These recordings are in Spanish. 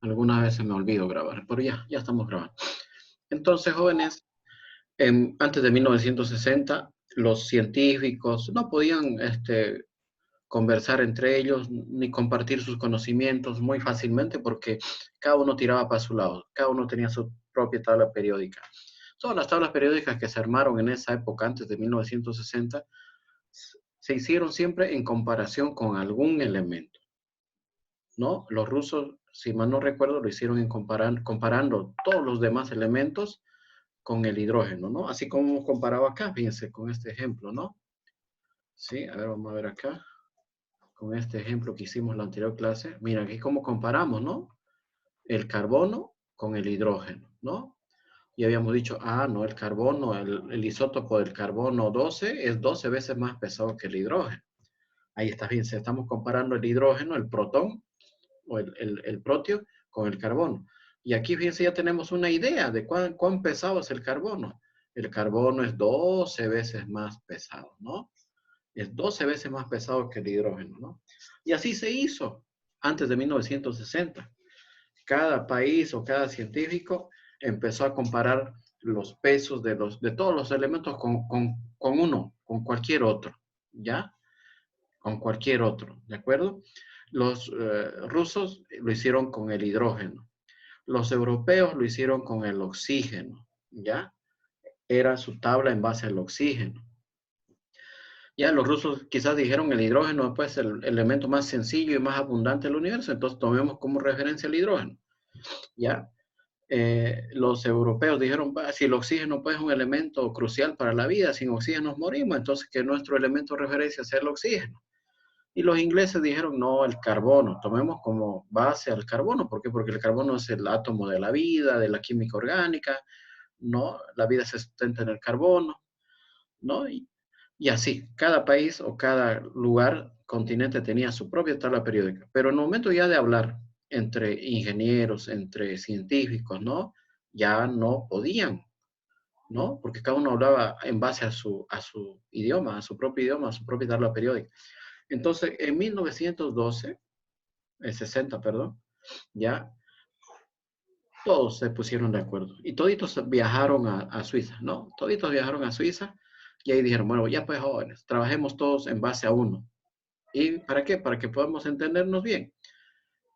Algunas veces me olvido grabar, pero ya estamos grabando. Entonces, jóvenes, antes de 1960, los científicos no podían conversar entre ellos ni compartir sus conocimientos muy fácilmente porque cada uno tiraba para su lado, cada uno tenía su propia tabla periódica. Todas las tablas periódicas que se armaron en esa época, antes de 1960, se hicieron siempre en comparación con algún elemento, ¿no? Los rusos, si mal no recuerdo, lo hicieron comparando todos los demás elementos con el hidrógeno, ¿no? Así como hemos comparado acá, fíjense, con este ejemplo, ¿no? Sí, a ver, vamos a ver acá, con este ejemplo que hicimos en la anterior clase. Mira, aquí cómo comparamos, ¿no? El carbono con el hidrógeno, ¿no? Y habíamos dicho, no, el carbono, el isótopo del carbono 12 es 12 veces más pesado que el hidrógeno. Ahí está, fíjense, estamos comparando el hidrógeno, el protón, o el protio con el carbono. Y aquí, fíjense, ya tenemos una idea de cuán pesado es el carbono. El carbono es 12 veces más pesado, ¿no? Es 12 veces más pesado que el hidrógeno, ¿no? Y así se hizo antes de 1960. Cada país o cada científico empezó a comparar los pesos de todos los elementos con cualquier otro, ¿ya? Con cualquier otro, ¿de acuerdo? Los rusos lo hicieron con el hidrógeno. Los europeos lo hicieron con el oxígeno, ¿ya? Era su tabla en base al oxígeno. Ya los rusos quizás dijeron el hidrógeno es pues el elemento más sencillo y más abundante del universo, entonces tomemos como referencia el hidrógeno, ¿ya? Los europeos dijeron, si el oxígeno pues es un elemento crucial para la vida, sin oxígeno nos morimos, entonces que nuestro elemento de referencia sea el oxígeno. Y los ingleses dijeron, no, el carbono, tomemos como base al carbono. ¿Por qué? Porque el carbono es el átomo de la vida, de la química orgánica, ¿no? La vida se sustenta en el carbono, ¿no? Y así, cada país o cada lugar, continente tenía su propia tabla periódica. Pero en el momento ya de hablar entre ingenieros, entre científicos, ¿no? Ya no podían, ¿no? Porque cada uno hablaba en base a su idioma, a su propio idioma, a su propia tabla periódica. Entonces, en 1912, 60, perdón, ya todos se pusieron de acuerdo. Y toditos viajaron a Suiza, ¿no? Toditos viajaron a Suiza y ahí dijeron, bueno, ya pues jóvenes, trabajemos todos en base a uno. ¿Y para qué? Para que podamos entendernos bien.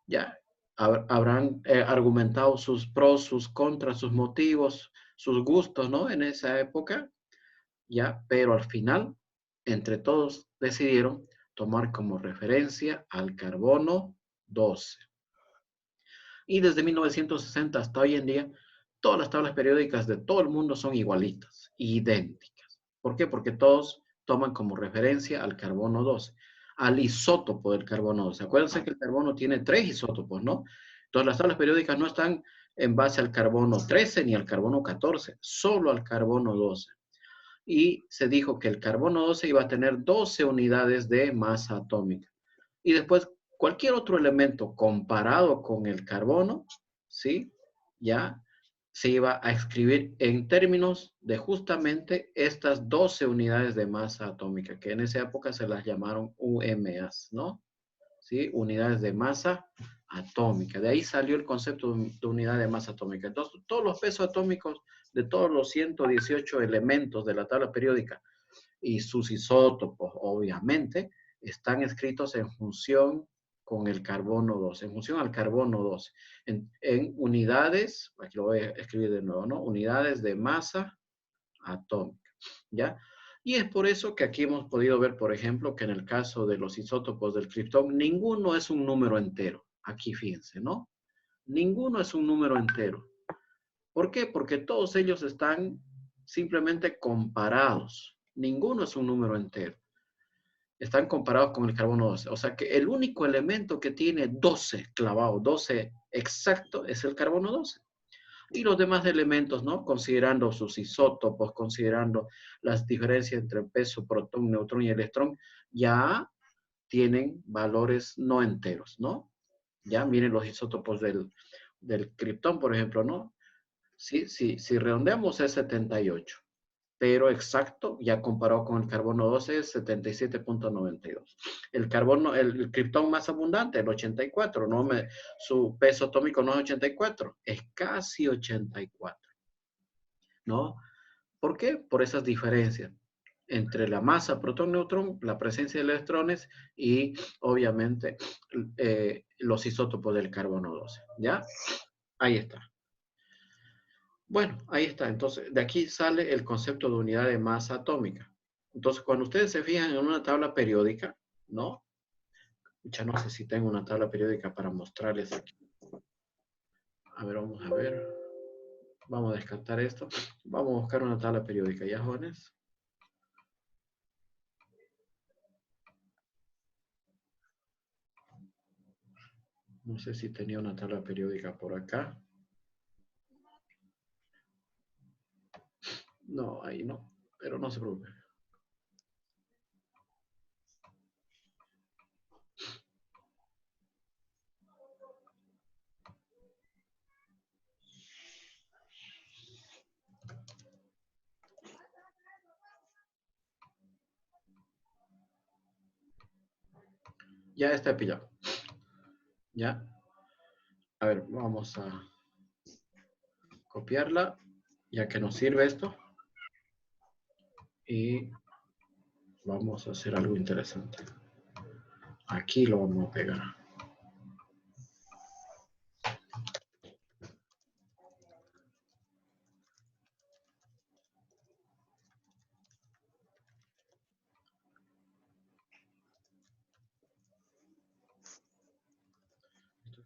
Ya habrán argumentado sus pros, sus contras, sus motivos, sus gustos, ¿no? En esa época, ya, pero al final, entre todos decidieron tomar como referencia al carbono 12. Y desde 1960 hasta hoy en día, todas las tablas periódicas de todo el mundo son igualitas, idénticas. ¿Por qué? Porque todos toman como referencia al carbono 12, al isótopo del carbono 12. Acuérdense que el carbono tiene 3 isótopos, ¿no? Entonces las tablas periódicas no están en base al carbono 13 ni al carbono 14, solo al carbono 12. Y se dijo que el carbono 12 iba a tener 12 unidades de masa atómica. Y después, cualquier otro elemento comparado con el carbono, ¿sí? Ya se iba a escribir en términos de justamente estas 12 unidades de masa atómica, que en esa época se las llamaron UMAs, ¿no? ¿Sí? Unidades de masa atómica. De ahí salió el concepto de unidad de masa atómica. Entonces, todos los pesos atómicos de todos los 118 elementos de la tabla periódica y sus isótopos, obviamente, están escritos en función con el carbono 12, en función al carbono 12, en unidades, aquí lo voy a escribir de nuevo, ¿no? Unidades de masa atómica, ¿ya? Y es por eso que aquí hemos podido ver, por ejemplo, que en el caso de los isótopos del criptón, ninguno es un número entero. Aquí fíjense, ¿no? Ninguno es un número entero. ¿Por qué? Porque todos ellos están simplemente comparados. Ninguno es un número entero. Están comparados con el carbono 12. O sea que el único elemento que tiene 12 clavado, 12 exacto, es el carbono 12. Y los demás elementos, ¿no? Considerando sus isótopos, considerando las diferencias entre peso, protón, neutrón y electrón, ya tienen valores no enteros, ¿no? Ya miren los isótopos del criptón, por ejemplo, ¿no? Si redondeamos es 78. pero exacto, ya comparado con el carbono 12, es 77.92. El carbono, el criptón más abundante, el 84, su peso atómico no es 84, es casi 84, ¿no? ¿Por qué? Por esas diferencias entre la masa protón-neutrón, la presencia de electrones y, obviamente, los isótopos del carbono 12, ¿ya? Ahí está. Bueno, ahí está. Entonces, de aquí sale el concepto de unidad de masa atómica. Entonces, cuando ustedes se fijan en una tabla periódica, ¿no? Ya no sé si tengo una tabla periódica para mostrarles aquí. A ver, vamos a ver. Vamos a descartar esto. Vamos a buscar una tabla periódica, ¿ya, jóvenes? No sé si tenía una tabla periódica por acá. No, ahí no. Pero no se preocupe. Ya está pillado. Ya. A ver, vamos a copiarla, ya que nos sirve esto. Y vamos a hacer algo interesante. Aquí lo vamos a pegar.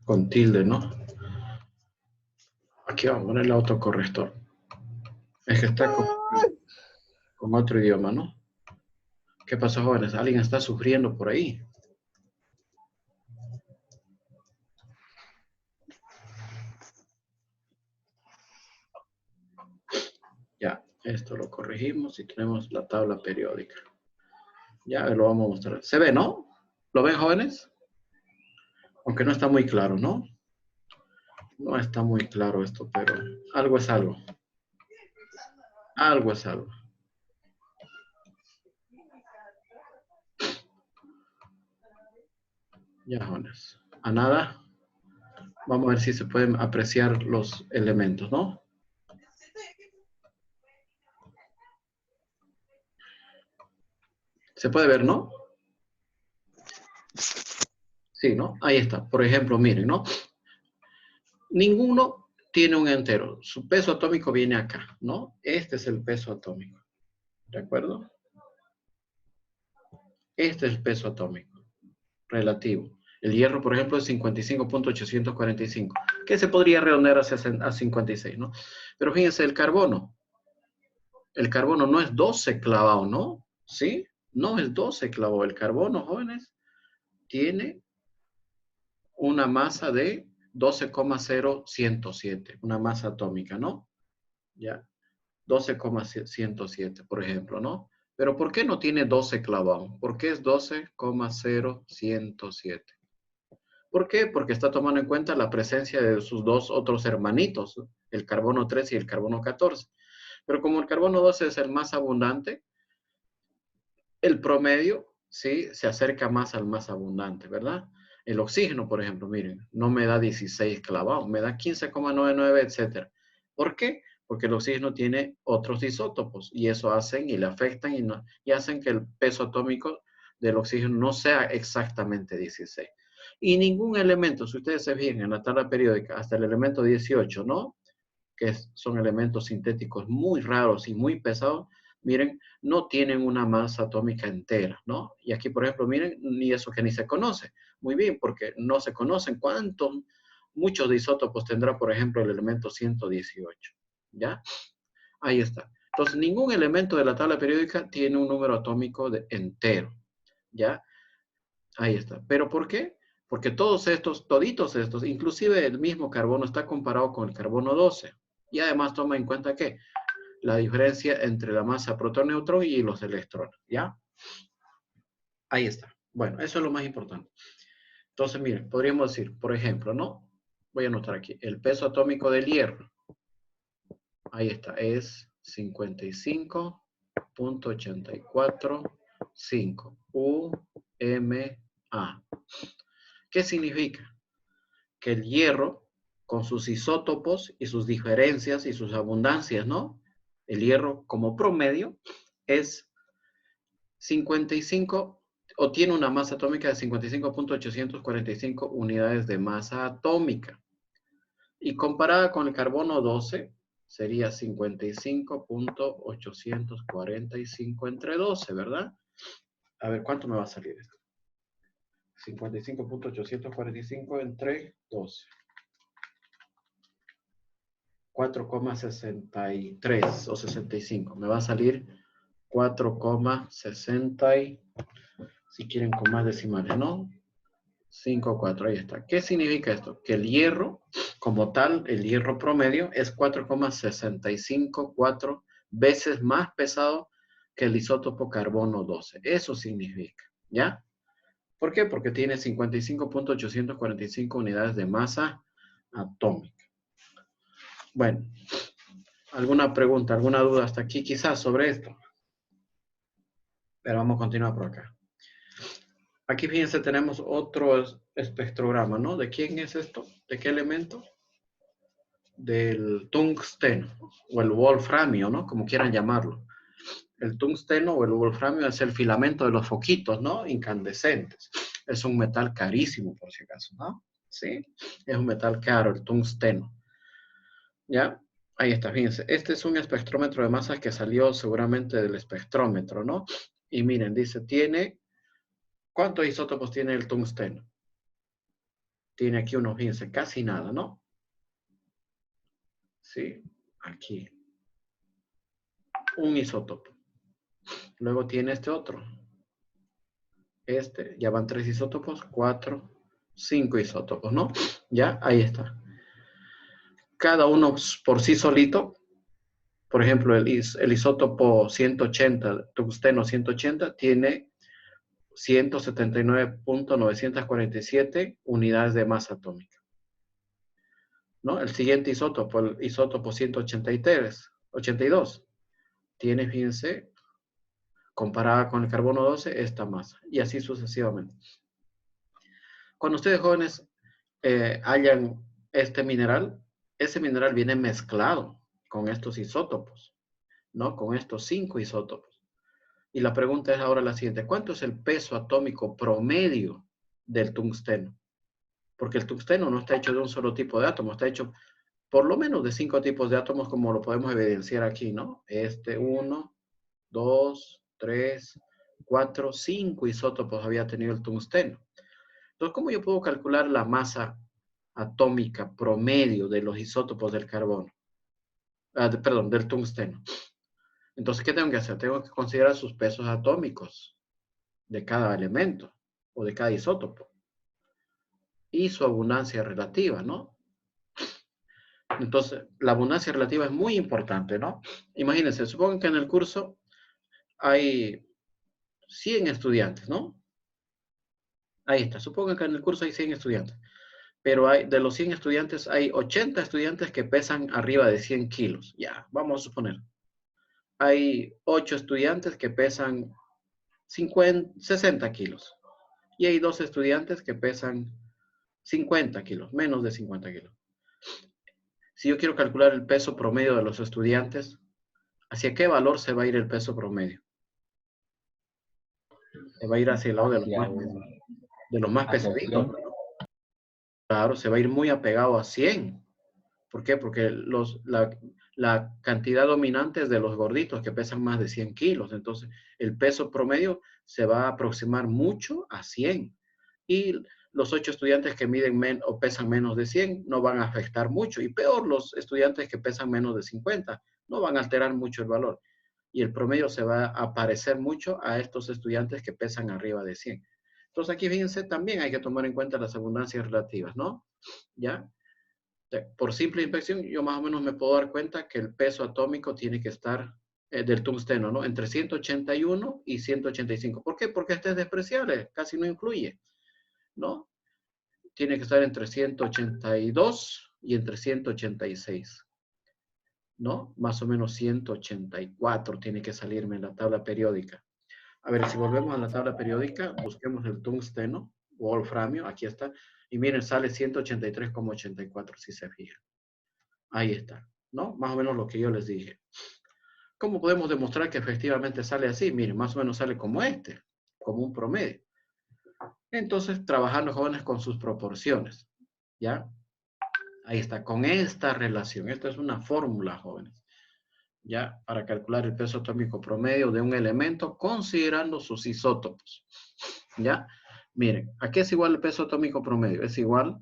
Con tilde, ¿no? Aquí vamos a poner el autocorrector. Es que está con otro idioma, ¿no? ¿Qué pasó, jóvenes? ¿Alguien está sufriendo por ahí? Ya, esto lo corregimos y tenemos la tabla periódica. Ya lo vamos a mostrar. ¿Se ve, no? ¿Lo ven, jóvenes? Aunque no está muy claro, ¿no? No está muy claro esto, pero algo es algo. Algo es algo. Ya, jóvenes. A nada. Vamos a ver si se pueden apreciar los elementos, ¿no? Se puede ver, ¿no? Sí, ¿no? Ahí está. Por ejemplo, miren, ¿no? Ninguno tiene un entero. Su peso atómico viene acá, ¿no? Este es el peso atómico. ¿De acuerdo? Este es el peso atómico relativo. El hierro, por ejemplo, es 55.845, que se podría redondear a 56, ¿no? Pero fíjense, el carbono no es 12 clavado, ¿no? ¿Sí? No es 12 clavado. El carbono, jóvenes, tiene una masa de 12,0107, una masa atómica, ¿no? Ya, 12,107, por ejemplo, ¿no? Pero ¿por qué no tiene 12 clavado? ¿Por qué es 12,0107? ¿Por qué? Porque está tomando en cuenta la presencia de sus dos otros hermanitos, el carbono 3 y el carbono 14. Pero como el carbono 12 es el más abundante, el promedio, ¿sí? Se acerca más al más abundante, ¿verdad? El oxígeno, por ejemplo, miren, no me da 16 clavado, me da 15,99, etcétera. ¿Por qué? Porque el oxígeno tiene otros isótopos y eso hacen y le afectan y hacen que el peso atómico del oxígeno no sea exactamente 16. Y ningún elemento, si ustedes se fijan en la tabla periódica, hasta el elemento 18, ¿no? Que son elementos sintéticos muy raros y muy pesados, miren, no tienen una masa atómica entera, ¿no? Y aquí, por ejemplo, miren, ni eso que ni se conoce. Muy bien, porque no se conocen cuántos, muchos de isótopos tendrá, por ejemplo, el elemento 118, ¿ya? Ahí está. Entonces, ningún elemento de la tabla periódica tiene un número atómico entero, ¿ya? Ahí está. ¿Pero por qué? Porque todos estos, toditos estos, inclusive el mismo carbono está comparado con el carbono 12. Y además toma en cuenta que la diferencia entre la masa protón-neutrón y los electrones, ¿ya? Ahí está. Bueno, eso es lo más importante. Entonces, miren, podríamos decir, por ejemplo, ¿no? Voy a anotar aquí, el peso atómico del hierro. Ahí está, es 55 1.845 UMA. ¿Qué significa? Que el hierro, con sus isótopos y sus diferencias y sus abundancias, ¿no? El hierro como promedio es 55 o tiene una masa atómica de 55.845 unidades de masa atómica. Y comparada con el carbono 12, sería 55.845 entre 12, ¿verdad? A ver, ¿cuánto me va a salir esto? 55.845 entre 12. 4,63 o 65. Me va a salir 4,60, si quieren con más decimales, ¿no? 5,4, ahí está. ¿Qué significa esto? Que el hierro, como tal, el hierro promedio es 4,654 veces más pesado que el isótopo carbono 12. Eso significa, ¿ya? ¿Por qué? Porque tiene 55.845 unidades de masa atómica. Bueno, ¿alguna pregunta, alguna duda hasta aquí quizás sobre esto? Pero vamos a continuar por acá. Aquí, fíjense, tenemos otro espectrograma, ¿no? ¿De quién es esto? ¿De qué elemento? Del tungsteno, o el wolframio, ¿no? Como quieran llamarlo. El tungsteno o el wolframio es el filamento de los foquitos, ¿no? Incandescentes. Es un metal carísimo, por si acaso, ¿no? ¿Sí? Es un metal caro, el tungsteno. ¿Ya? Ahí está, fíjense. Este es un espectrómetro de masas que salió seguramente del espectrómetro, ¿no? Y miren, dice, tiene... ¿Cuántos isótopos tiene el tungsteno? Tiene aquí unos, fíjense, casi nada, ¿no? Sí, aquí. Un isótopo. Luego tiene este otro. Este, ya van 3 isótopos, 4, 5 isótopos, ¿no? Ya, ahí está. Cada uno por sí solito, por ejemplo, el isótopo 180, tungsteno 180, tiene 179.947 unidades de masa atómica, ¿no? El siguiente isótopo, el isótopo 183, 82, tiene, fíjense, comparada con el carbono 12, esta masa, y así sucesivamente. Cuando ustedes jóvenes hallan este mineral, ese mineral viene mezclado con estos isótopos, ¿no? Con estos 5 isótopos. Y la pregunta es ahora la siguiente: ¿cuánto es el peso atómico promedio del tungsteno? Porque el tungsteno no está hecho de un solo tipo de átomo, está hecho por lo menos de 5 tipos de átomos, como lo podemos evidenciar aquí, ¿no? 1, 2, 3, 4, 5 isótopos había tenido el tungsteno. Entonces, ¿cómo yo puedo calcular la masa atómica promedio de los isótopos del carbono? Perdón, del tungsteno. Entonces, ¿qué tengo que hacer? Tengo que considerar sus pesos atómicos de cada elemento o de cada isótopo y su abundancia relativa, ¿no? Entonces, la abundancia relativa es muy importante, ¿no? Imagínense, supongan que en el curso hay 100 estudiantes, ¿no? Ahí está, supongan que en el curso hay 100 estudiantes, pero de los 100 estudiantes hay 80 estudiantes que pesan arriba de 100 kilos. Ya, vamos a suponer. Hay 8 estudiantes que pesan 60 kilos. Y hay 2 estudiantes que pesan 50 kilos, menos de 50 kilos. Si yo quiero calcular el peso promedio de los estudiantes, ¿hacia qué valor se va a ir el peso promedio? Se va a ir hacia el lado de los más pesaditos, ¿no? Claro, se va a ir muy apegado a 100. ¿Por qué? Porque la cantidad dominante es de los gorditos que pesan más de 100 kilos. Entonces, el peso promedio se va a aproximar mucho a 100. Y los 8 estudiantes que miden o pesan menos de 100 no van a afectar mucho. Y peor, los estudiantes que pesan menos de 50 no van a alterar mucho el valor. Y el promedio se va a parecer mucho a estos estudiantes que pesan arriba de 100. Entonces, aquí fíjense, también hay que tomar en cuenta las abundancias relativas, ¿no? ¿Ya? Por simple inspección, yo más o menos me puedo dar cuenta que el peso atómico tiene que estar del tungsteno, ¿no? Entre 181 y 185. ¿Por qué? Porque este es despreciable, casi no influye, ¿no? Tiene que estar entre 182 y entre 186. ¿no? Más o menos 184 tiene que salirme en la tabla periódica. A ver, si volvemos a la tabla periódica, busquemos el tungsteno, wolframio, aquí está, y miren, sale 183,84, si se fijan. Ahí está, ¿no? Más o menos lo que yo les dije. ¿Cómo podemos demostrar que efectivamente sale así? Miren, más o menos sale como este, como un promedio. Entonces, trabajando jóvenes con sus proporciones, ¿ya? Ahí está, con esta relación. Esta es una fórmula, jóvenes, ¿ya? Para calcular el peso atómico promedio de un elemento considerando sus isótopos, ¿ya? Miren, ¿a qué es igual el peso atómico promedio? Es igual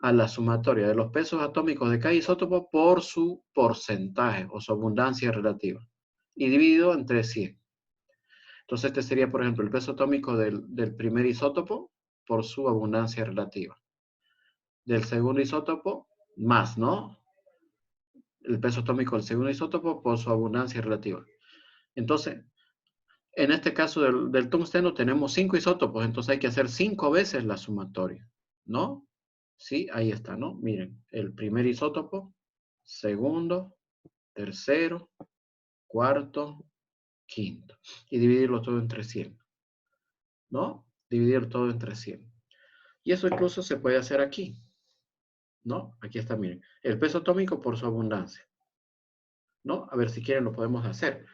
a la sumatoria de los pesos atómicos de cada isótopo por su porcentaje o su abundancia relativa y dividido entre 100. Entonces, este sería, por ejemplo, el peso atómico del primer isótopo por su abundancia relativa. Del segundo isótopo, más, ¿no? El peso atómico del segundo isótopo por su abundancia relativa. Entonces, en este caso del tungsteno tenemos 5 isótopos, entonces hay que hacer 5 veces la sumatoria, ¿no? Sí, ahí está, ¿no? Miren, el primer isótopo, segundo, tercero, cuarto, quinto. Y dividirlo todo entre 100, ¿no? Dividir todo entre 100. Y eso incluso se puede hacer aquí, ¿no? Aquí está, miren. El peso atómico por su abundancia, ¿no? A ver si quieren lo podemos hacer.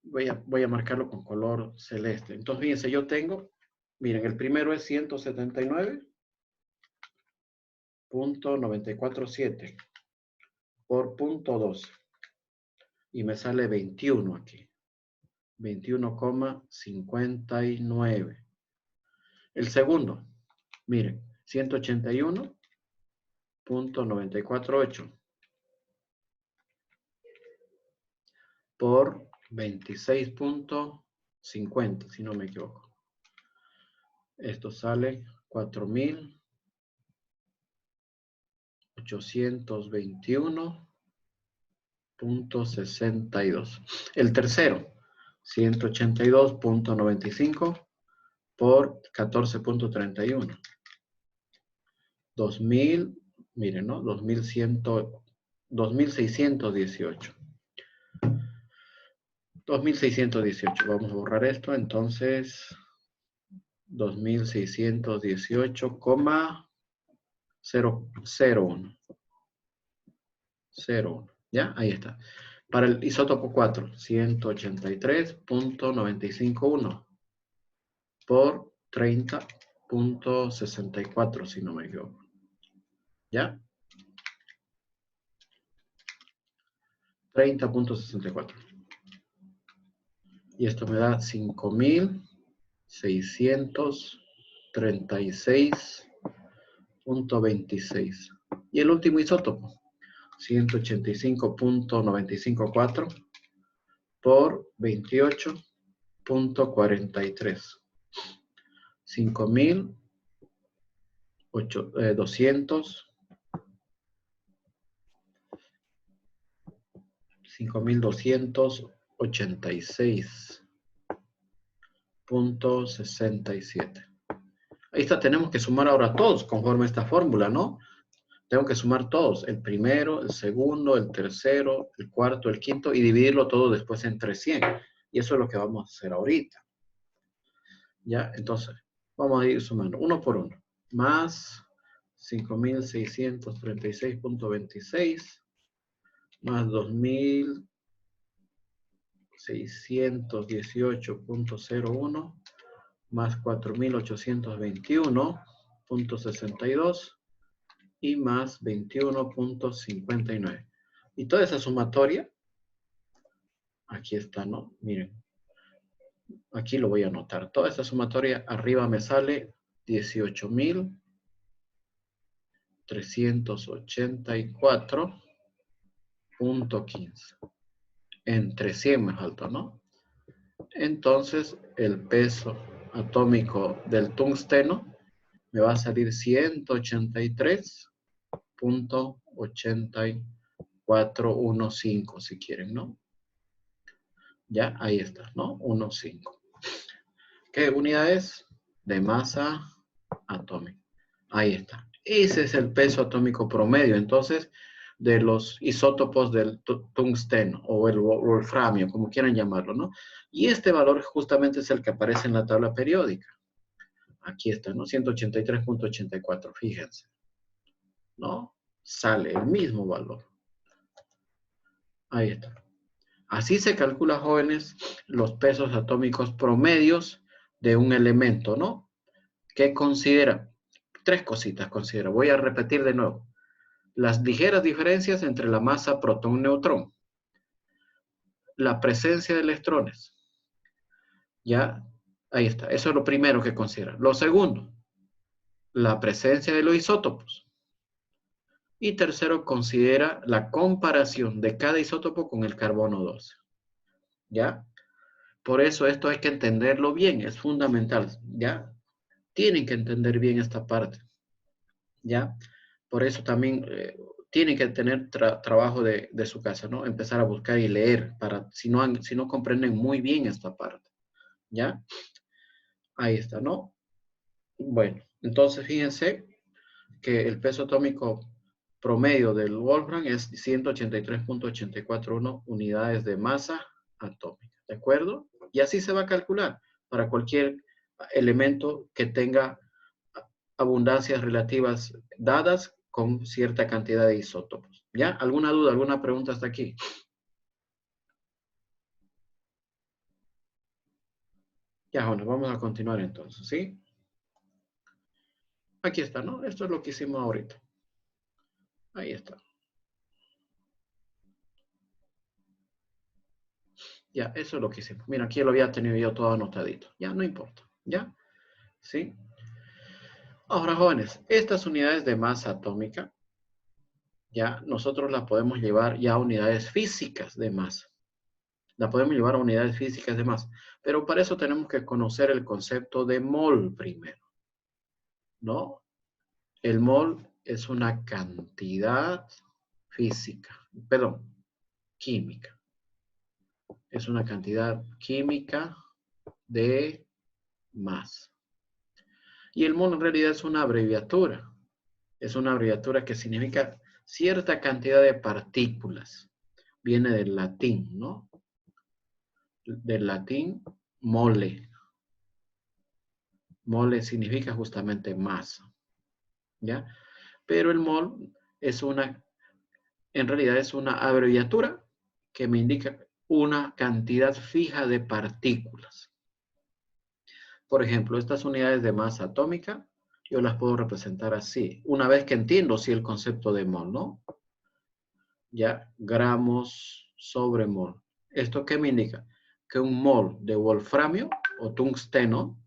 Voy a marcarlo con color celeste. Entonces, fíjense, yo tengo, miren, el primero es 179.947 por punto 12. Y me sale 21 aquí. 21,59. El segundo, miren, 181.948 por 26,50, si no me equivoco. Esto sale 4.821.62. El tercero, 182.95 por 14,31. 2000, miren, ¿no? 2.618. 2.618. Vamos a borrar esto, entonces 2.618,001. 01. ¿Ya? Ahí está. Para el isótopo 4, 183.951 por 30,64, si no me equivoco. ¿Ya? 30,64. Y esto me da 5.636.26. Y el último isótopo, 185.954 por 28,43. 5.286.67. Ahí está, tenemos que sumar ahora todos conforme a esta fórmula, ¿no? Tengo que sumar todos, el primero, el segundo, el tercero, el cuarto, el quinto, y dividirlo todo después entre 100. Y eso es lo que vamos a hacer ahorita. ¿Ya? Entonces, vamos a ir sumando uno por uno. Más 5.636.26 más 2.618.01 más 4.821.62 y más 21,59. Y toda esa sumatoria, aquí está, ¿no? Miren, aquí lo voy a anotar. Toda esa sumatoria arriba me sale 18.384.15. Entre 100 me faltó, ¿no? Entonces, el peso atómico del tungsteno me va a salir 183.8415, si quieren, ¿no? Ya, ahí está, ¿no? 1,5. ¿Qué unidad es? De masa atómica. Ahí está. Ese es el peso atómico promedio. Entonces, de los isótopos del tungsteno o el wolframio, como quieran llamarlo, ¿no? Y este valor justamente es el que aparece en la tabla periódica. Aquí está, ¿no? 183.84, fíjense, ¿no? Sale el mismo valor. Ahí está. Así se calcula, jóvenes, los pesos atómicos promedios de un elemento, ¿no? ¿Qué considera? Tres cositas considera. Voy a repetir de nuevo. Las ligeras diferencias entre la masa protón-neutrón. La presencia de electrones. ¿Ya? Ahí está. Eso es lo primero que considera. Lo segundo, la presencia de los isótopos. Y tercero, considera la comparación de cada isótopo con el carbono 12. ¿Ya? Por eso esto hay que entenderlo bien, es fundamental. ¿Ya? Tienen que entender bien esta parte. ¿Ya? Por eso también tienen que tener trabajo de su casa, ¿no? Empezar a buscar y leer, para, si no comprenden muy bien esta parte. ¿Ya? Ahí está, ¿no? Bueno, entonces fíjense que el peso atómico promedio del Wolfram es 183.841 unidades de masa atómica, ¿de acuerdo? Y así se va a calcular para cualquier elemento que tenga abundancias relativas dadas con cierta cantidad de isótopos. ¿Ya? ¿Alguna duda, alguna pregunta hasta aquí? Ya, bueno, vamos a continuar entonces, ¿sí? Aquí está, ¿no? Esto es lo que hicimos ahorita. Ahí está. Ya, eso es lo que hicimos. Mira, aquí lo había tenido yo todo anotadito. Ya, no importa. ¿Ya? ¿Sí? Ahora, jóvenes, estas unidades de masa atómica, ya nosotros las podemos llevar ya a unidades físicas de masa. La podemos llevar a unidades físicas de masa. Pero para eso tenemos que conocer el concepto de mol primero, ¿no? El mol es una cantidad física, perdón, química. Es una cantidad química de masa. Y el mol en realidad es una abreviatura. Es una abreviatura que significa cierta cantidad de partículas. Viene del latín, ¿no? Del latín mole. Mole significa justamente masa, ¿ya? Pero el mol es en realidad es una abreviatura que me indica una cantidad fija de partículas. Por ejemplo, estas unidades de masa atómica, yo las puedo representar así. Una vez que entiendo, sí, el concepto de mol, ¿no? Ya, gramos sobre mol. ¿Esto qué me indica? Que un mol de wolframio o tungsteno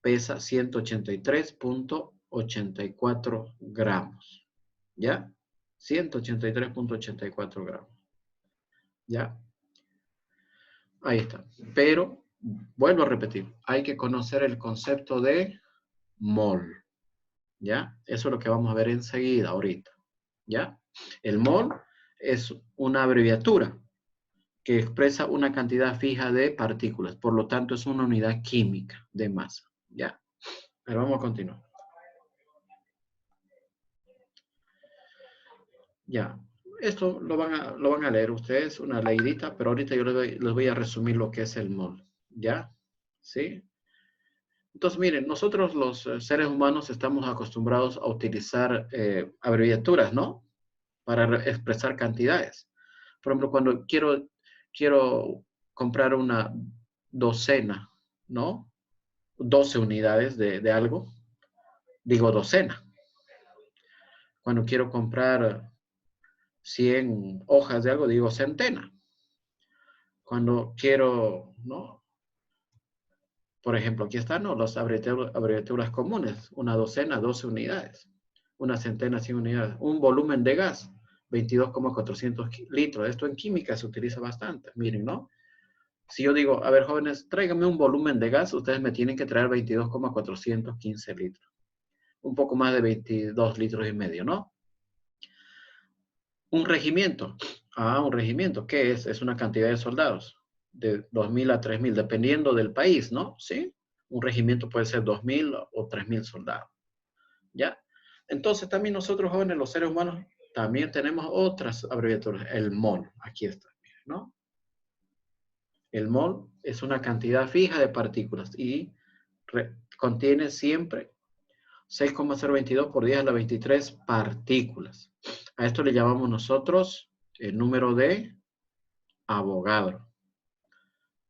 pesa 183.84 gramos. ¿Ya? 183.84 gramos. ¿Ya? Ahí está. Pero, vuelvo a repetir, hay que conocer el concepto de mol. ¿Ya? Eso es lo que vamos a ver enseguida, ahorita. ¿Ya? El mol es una abreviatura que expresa una cantidad fija de partículas. Por lo tanto, es una unidad química de masa. ¿Ya? Pero vamos a continuar. Ya. Esto lo van a leer ustedes, una leidita, pero ahorita yo les voy a resumir lo que es el mol. ¿Ya? ¿Sí? Entonces, miren, nosotros los seres humanos estamos acostumbrados a utilizar abreviaturas, ¿no? Para expresar cantidades. Por ejemplo, cuando quiero comprar una docena, ¿no? 12 unidades de algo, digo docena. Cuando quiero comprar 100 hojas de algo, digo centena. Cuando quiero, ¿no? Por ejemplo, aquí están, ¿no? Las abreviaturas comunes. Una docena, 12 unidades. Una centena, 100 unidades. Un volumen de gas, 22,400 litros. Esto en química se utiliza bastante. Miren, ¿no? Si yo digo, a ver, jóvenes, tráiganme un volumen de gas, ustedes me tienen que traer 22,415 litros. Un poco más de 22 litros y medio, ¿no? Un regimiento. Ah, un regimiento. ¿Qué es? Es una cantidad de soldados. De 2.000 a 3.000, dependiendo del país, ¿no? ¿Sí? Un regimiento puede ser 2.000 o 3.000 soldados. ¿Ya? Entonces también nosotros jóvenes, los seres humanos, También tenemos otras abreviaturas. El mol, aquí está, ¿no? El mol es una cantidad fija de partículas y contiene siempre 6,022 por 10 a la 23 partículas. A esto le llamamos nosotros el número de Avogadro.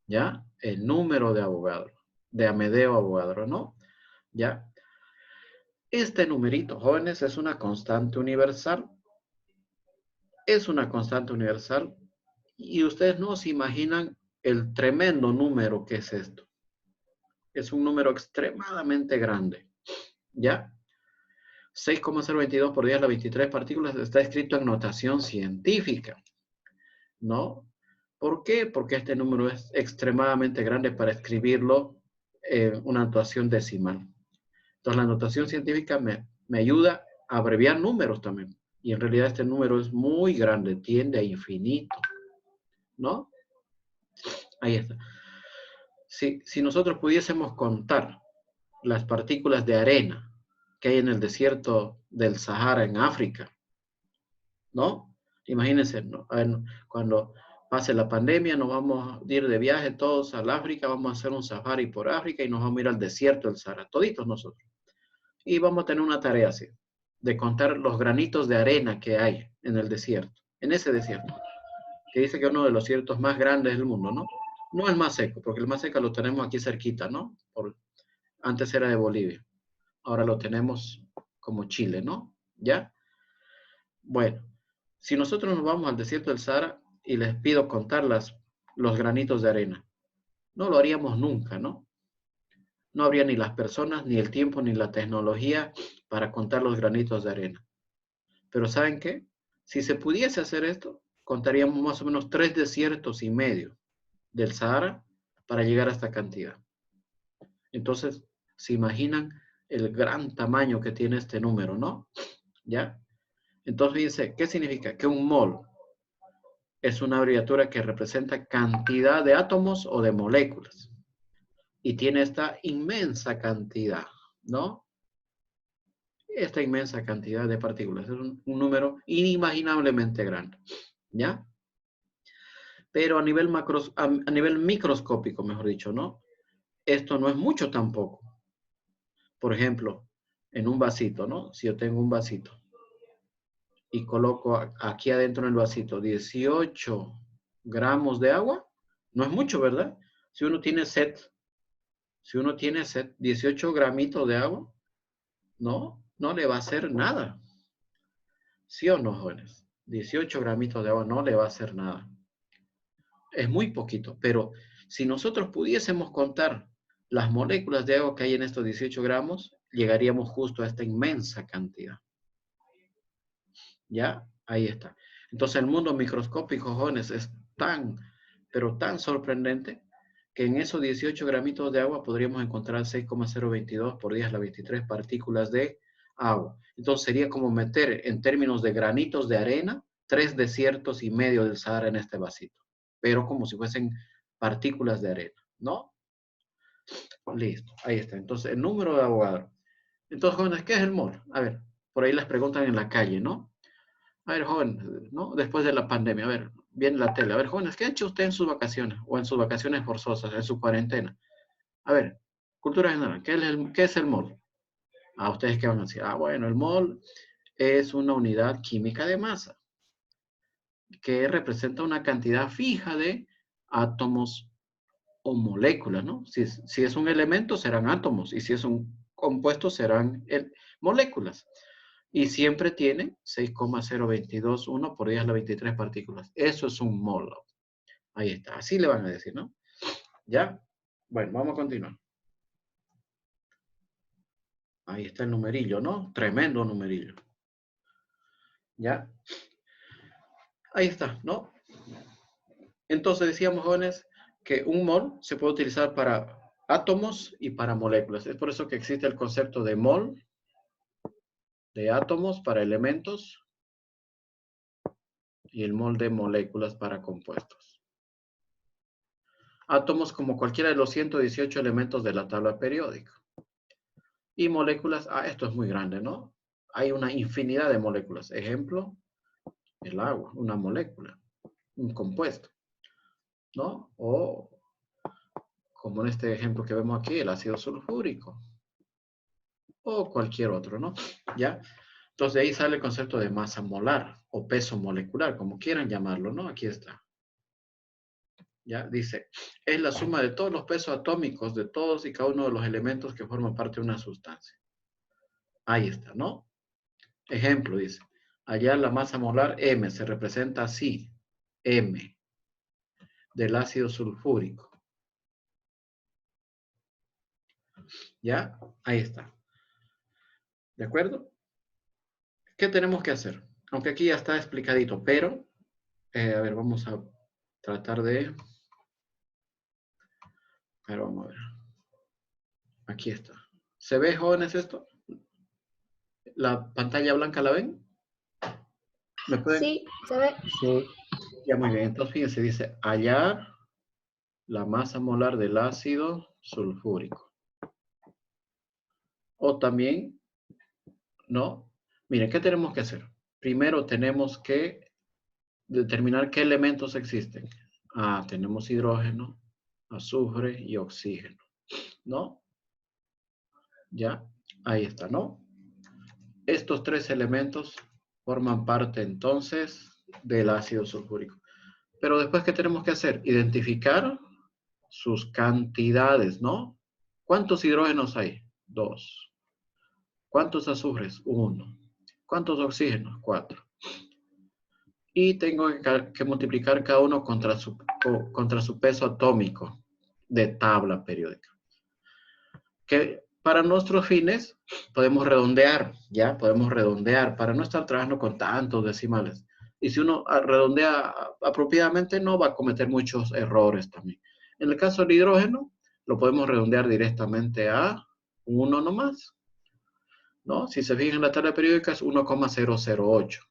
¿Ya? El número de Avogadro. De Amedeo Avogadro, ¿no? ¿Ya? Este numerito, jóvenes, es una constante universal. Es una constante universal. Y ustedes no se imaginan el tremendo número que es esto. Es un número extremadamente grande. ¿Ya? 6,022 por 10 a la 23 partículas está escrito en notación científica, ¿no? ¿Por qué? Porque este número es extremadamente grande para escribirlo en una notación decimal. Entonces, la notación científica me ayuda a abreviar números también. Y en realidad este número es muy grande, tiende a infinito, ¿no? Ahí está. Si nosotros pudiésemos contar las partículas de arena que hay en el desierto del Sahara en África, ¿no? Imagínense, ¿no? Cuando pase la pandemia, nos vamos a ir de viaje todos al África, vamos a hacer un safari por África y nos vamos a ir al desierto del Sahara, toditos nosotros. Y vamos a tener una tarea así, de contar los granitos de arena que hay en el desierto, en ese desierto, que dice que es uno de los desiertos más grandes del mundo, ¿no? No el más seco, porque el más seco lo tenemos aquí cerquita, ¿no? Antes era de Bolivia, ahora lo tenemos como Chile, ¿no? ¿Ya? Bueno, si nosotros nos vamos al desierto del Sahara y les pido contar los granitos de arena, no lo haríamos nunca, ¿no? No habría ni las personas, ni el tiempo, ni la tecnología para contar los granitos de arena. Pero ¿saben qué? Si se pudiese hacer esto, contaríamos más o menos 3 desiertos y medio del Sahara para llegar a esta cantidad. Entonces, se imaginan el gran tamaño que tiene este número, ¿no? ¿Ya? Entonces, fíjense, ¿qué significa? Que un mol es una abreviatura que representa cantidad de átomos o de moléculas. Y tiene esta inmensa cantidad, ¿no? Esta inmensa cantidad de partículas. Es un número inimaginablemente grande, ¿ya? Pero a nivel microscópico, mejor dicho, ¿no? Esto no es mucho tampoco. Por ejemplo, en un vasito, ¿no? Si yo tengo un vasito y coloco aquí adentro en el vasito 18 gramos de agua, no es mucho, ¿verdad? Si uno tiene sed, 18 gramitos de agua, no le va a hacer nada. ¿Sí o no, jóvenes? 18 gramitos de agua no le va a hacer nada. Es muy poquito, pero si nosotros pudiésemos contar las moléculas de agua que hay en estos 18 gramos, llegaríamos justo a esta inmensa cantidad. ¿Ya? Ahí está. Entonces el mundo microscópico, jóvenes, es tan, pero tan sorprendente que en esos 18 gramitos de agua podríamos encontrar 6,022 por 10 a la 23 partículas de agua. Entonces sería como meter en términos de granitos de arena 3 desiertos y medio del Sahara en este vasito, pero como si fuesen partículas de arena, ¿no? Listo, ahí está. Entonces el número de Avogadro. Entonces, jóvenes, ¿qué es el mol? A ver, por ahí les preguntan en la calle, ¿no? A ver, joven, ¿no? Después de la pandemia, a ver, viene la tele. A ver, jóvenes, ¿qué ha hecho usted en sus vacaciones o en sus vacaciones forzosas, en su cuarentena? A ver, cultura general, ¿qué es el mol? A ustedes qué van a decir. Ah, bueno, el mol es una unidad química de masa que representa una cantidad fija de átomos o moléculas, ¿no? Si es un elemento, serán átomos, y si es un compuesto, serán moléculas. Y siempre tiene 6,0221 por 10 a la 23 partículas. Eso es un mol. Ahí está, así le van a decir, ¿no? ¿Ya? Bueno, vamos a continuar. Ahí está el numerillo, ¿no? Tremendo numerillo. ¿Ya? Ahí está, ¿no? Entonces decíamos, jóvenes, que un mol se puede utilizar para átomos y para moléculas. Es por eso que existe el concepto de mol, de átomos para elementos, y el mol de moléculas para compuestos. Átomos como cualquiera de los 118 elementos de la tabla periódica. Y moléculas, esto es muy grande, ¿no? Hay una infinidad de moléculas. Ejemplo, el agua, una molécula, un compuesto, ¿no? O, como en este ejemplo que vemos aquí, el ácido sulfúrico, o cualquier otro, ¿no? ¿Ya? Entonces de ahí sale el concepto de masa molar, o peso molecular, como quieran llamarlo, ¿no? Aquí está. ¿Ya? Dice, es la suma de todos los pesos atómicos de todos y cada uno de los elementos que forman parte de una sustancia. Ahí está, ¿no? Ejemplo, dice, allá la masa molar M se representa así, M, del ácido sulfúrico. ¿Ya? Ahí está. ¿De acuerdo? ¿Qué tenemos que hacer? Aunque aquí ya está explicadito, pero, a ver, vamos a tratar de... A ver, vamos a ver. Aquí está. ¿Se ve, jóvenes, esto? ¿La pantalla blanca la ven? ¿Me pueden? Sí, se ve. Sí. Ya, muy bien. Entonces, fíjense, dice, hallar la masa molar del ácido sulfúrico. O también, ¿no? Miren, ¿qué tenemos que hacer? Primero tenemos que determinar qué elementos existen. Ah, tenemos hidrógeno, azufre y oxígeno, ¿no? Ya, ahí está, ¿no? Estos tres elementos forman parte entonces del ácido sulfúrico. Pero después, ¿qué tenemos que hacer? Identificar sus cantidades, ¿no? ¿Cuántos hidrógenos hay? 2. ¿Cuántos azufres? 1. ¿Cuántos oxígenos? 4. Y tengo que multiplicar cada uno contra su peso atómico de tabla periódica. Que para nuestros fines podemos redondear, ¿ya? Podemos redondear para no estar trabajando con tantos decimales. Y si uno redondea apropiadamente, no va a cometer muchos errores también. En el caso del hidrógeno, lo podemos redondear directamente a 1 nomás, ¿no? Si se fijan en la tabla periódica es 1,008.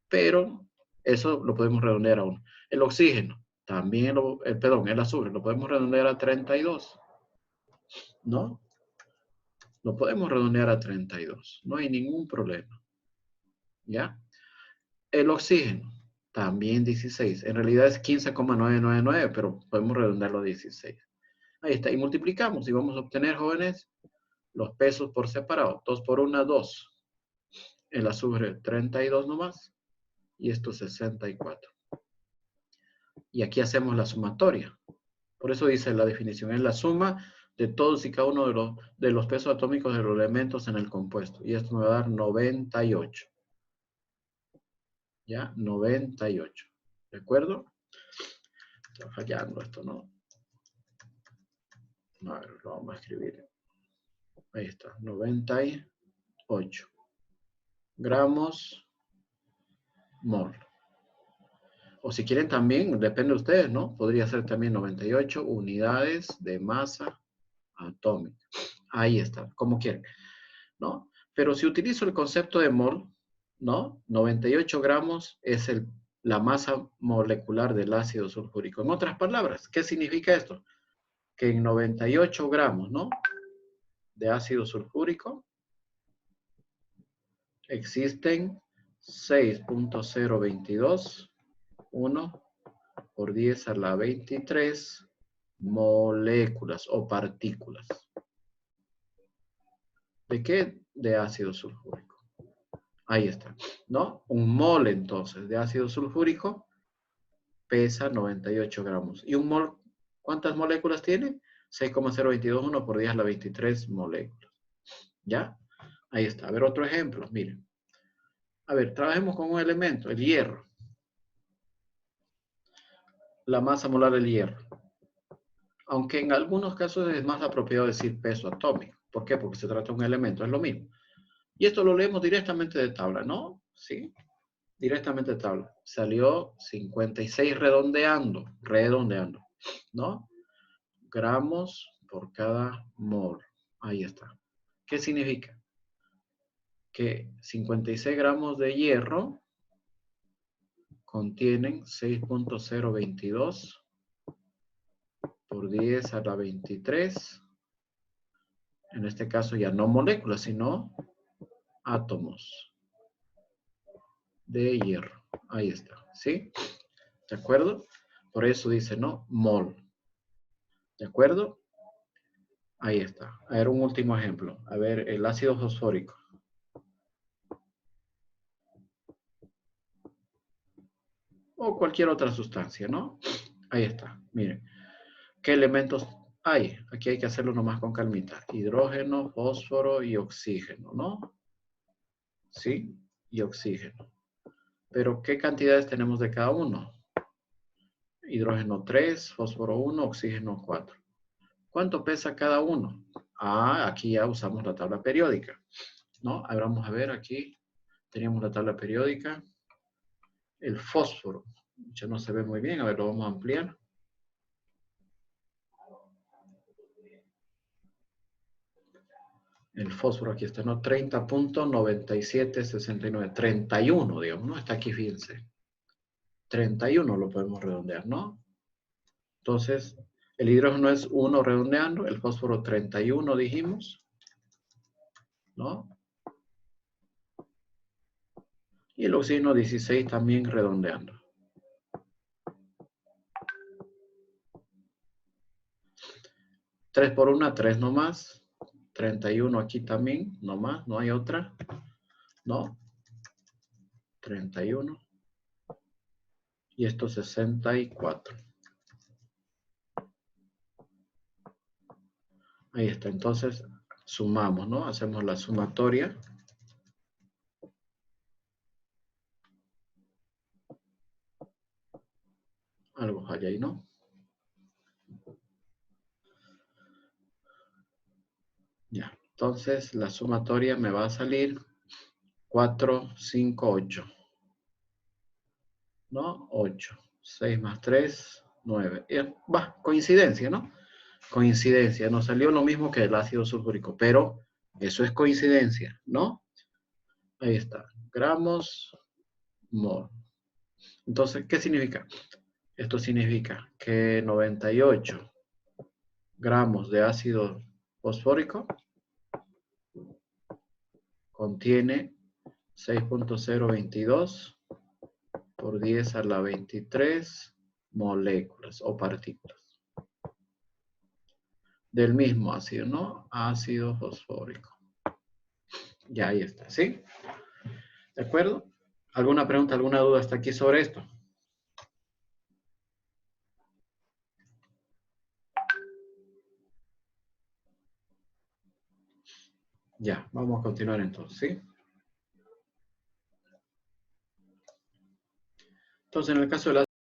Pero eso lo podemos redondear a 1. El oxígeno, también, el azufre, lo podemos redondear a 32, ¿no? Lo podemos redondear a 32, no hay ningún problema, ¿ya? El oxígeno, también 16, en realidad es 15,999, pero podemos redondearlo a 16. Ahí está, y multiplicamos y vamos a obtener, jóvenes, los pesos por separado. 2 por 1, 2. El azufre, 32 nomás, y esto 64. Y aquí hacemos la sumatoria. Por eso dice la definición, es la suma de todos y cada uno de los pesos atómicos de los elementos en el compuesto. Y esto me va a dar 98. ¿Ya? 98. ¿De acuerdo? Está fallando esto, ¿no? A ver, lo vamos a escribir. Ahí está, 98 gramos mol. O si quieren también, depende de ustedes, ¿no? Podría ser también 98 unidades de masa atómica. Ahí está, como quieren, ¿no? Pero si utilizo el concepto de mol, ¿no? 98 gramos es la masa molecular del ácido sulfúrico. En otras palabras, ¿qué significa esto? Que en 98 gramos, ¿no? De ácido sulfúrico existen 6.022, 1 por 10 a la 23 moléculas o partículas. ¿De qué? De ácido sulfúrico. Ahí está, ¿no? Un mol entonces de ácido sulfúrico pesa 98 gramos. ¿Y un mol cuántas moléculas tiene? 6,022, 1 por 10 a la 23 moléculas. ¿Ya? Ahí está. A ver, otro ejemplo, miren. A ver, trabajemos con un elemento, el hierro. La masa molar del hierro. Aunque en algunos casos es más apropiado decir peso atómico. ¿Por qué? Porque se trata de un elemento, es lo mismo. Y esto lo leemos directamente de tabla, ¿no? Sí, directamente de tabla. Salió 56 redondeando, ¿no? Gramos por cada mol. Ahí está. ¿Qué significa? Que 56 gramos de hierro contienen 6.022 por 10 a la 23. En este caso ya no moléculas, sino átomos de hierro. Ahí está, ¿sí? ¿De acuerdo? Por eso dice, ¿no? Mol. ¿De acuerdo? Ahí está. A ver, un último ejemplo. A ver, el ácido fosfórico. O cualquier otra sustancia, ¿no? Ahí está. Miren. ¿Qué elementos hay? Aquí hay que hacerlo nomás con calmita. Hidrógeno, fósforo y oxígeno, ¿no? ¿Sí? Y oxígeno. Pero ¿qué cantidades tenemos de cada uno? Hidrógeno 3, fósforo 1, oxígeno 4. ¿Cuánto pesa cada uno? Ah, aquí ya usamos la tabla periódica, ¿no? Ahora vamos a ver aquí. Teníamos la tabla periódica. El fósforo. Ya no se ve muy bien. A ver, lo vamos a ampliar. El fósforo aquí está, ¿no? 30.9769. 31, digamos, ¿no? Está aquí, fíjense. 31 lo podemos redondear, ¿no? Entonces, el hidrógeno es 1 redondeando, el fósforo 31 dijimos, ¿no? Y el oxígeno 16 también redondeando. 3 por 1, 3 nomás. 31 aquí también, nomás, no hay otra, ¿no? 31. Y esto 64. Ahí está, entonces sumamos, ¿no? Hacemos la sumatoria. Algo falla ahí, ¿no? Ya, entonces la sumatoria me va a salir 4, 5, 8. ¿No? 8. 6 más 3, 9. Va, coincidencia, ¿no? Coincidencia. Nos salió lo mismo que el ácido sulfúrico, pero eso es coincidencia, ¿no? Ahí está. Gramos, mol. Entonces, ¿qué significa? Esto significa que 98 gramos de ácido fosfórico contiene 6.022 por 10 a la 23 moléculas o partículas del mismo ácido, ¿no? Ácido fosfórico. Ya ahí está, ¿sí? ¿De acuerdo? ¿Alguna pregunta, alguna duda hasta aquí sobre esto? Ya, vamos a continuar entonces, ¿sí? Entonces, en el caso de la